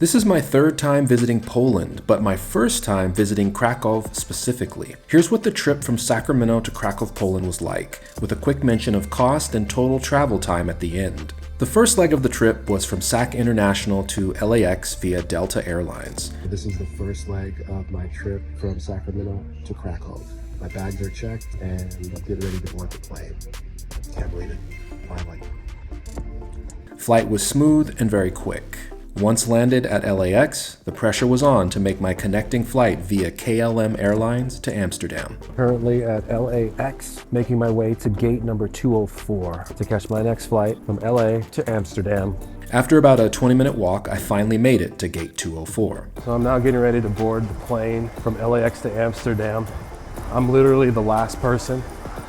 This is my third time visiting Poland, but my first time visiting Krakow specifically. Here's what the trip from Sacramento to Krakow, Poland was like, with a quick mention of cost and total travel time at the end. The first leg of the trip was from SAC International to LAX via Delta Airlines. This is the first leg of my trip from Sacramento to Krakow. My bags are checked and I'm getting ready to board the plane. Can't believe it. Finally. Flight was smooth and very quick. Once landed at LAX, the pressure was on to make my connecting flight via KLM Airlines to Amsterdam. Currently at LAX, making my way to gate number 204 to catch my next flight from LA to Amsterdam. After about a 20-minute walk, I finally made it to gate 204. So I'm now getting ready to board the plane from LAX to Amsterdam. I'm literally the last person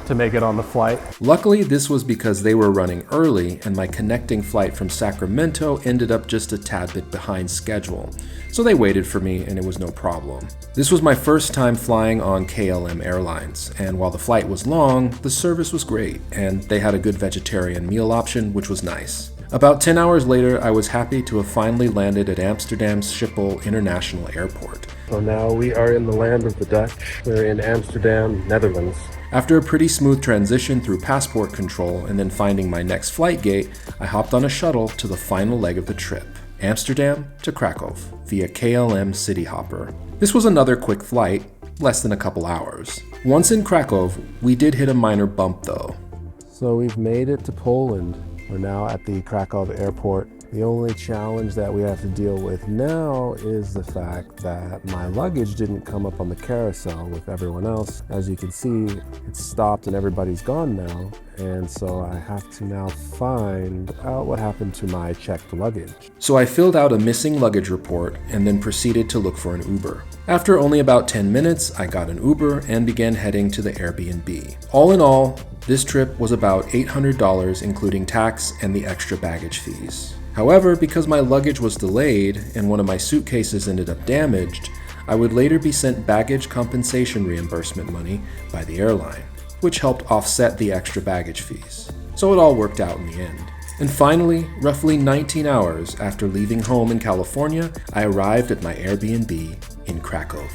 to make it on the flight. Luckily, this was because they were running early and my connecting flight from Sacramento ended up just a tad bit behind schedule. So they waited for me and it was no problem. This was my first time flying on KLM Airlines, and while the flight was long, the service was great and they had a good vegetarian meal option, which was nice. About 10 hours later, I was happy to have finally landed at Amsterdam's Schiphol International Airport. So now we are in the land of the Dutch. We're in Amsterdam, Netherlands. After a pretty smooth transition through passport control and then finding my next flight gate, I hopped on a shuttle to the final leg of the trip, Amsterdam to Krakow, via KLM City Hopper. This was another quick flight, less than a couple hours. Once in Krakow, we did hit a minor bump though. So we've made it to Poland. We're now at the Krakow airport. The only challenge that we have to deal with now is the fact that my luggage didn't come up on the carousel with everyone else. As you can see, it's stopped and everybody's gone now. And so I have to now find out what happened to my checked luggage. So I filled out a missing luggage report and then proceeded to look for an Uber. After only about 10 minutes, I got an Uber and began heading to the Airbnb. All in all, this trip was about $800 including tax and the extra baggage fees. However, because my luggage was delayed and one of my suitcases ended up damaged, I would later be sent baggage compensation reimbursement money by the airline, which helped offset the extra baggage fees. So it all worked out in the end. And finally, roughly 19 hours after leaving home in California, I arrived at my Airbnb in Krakow.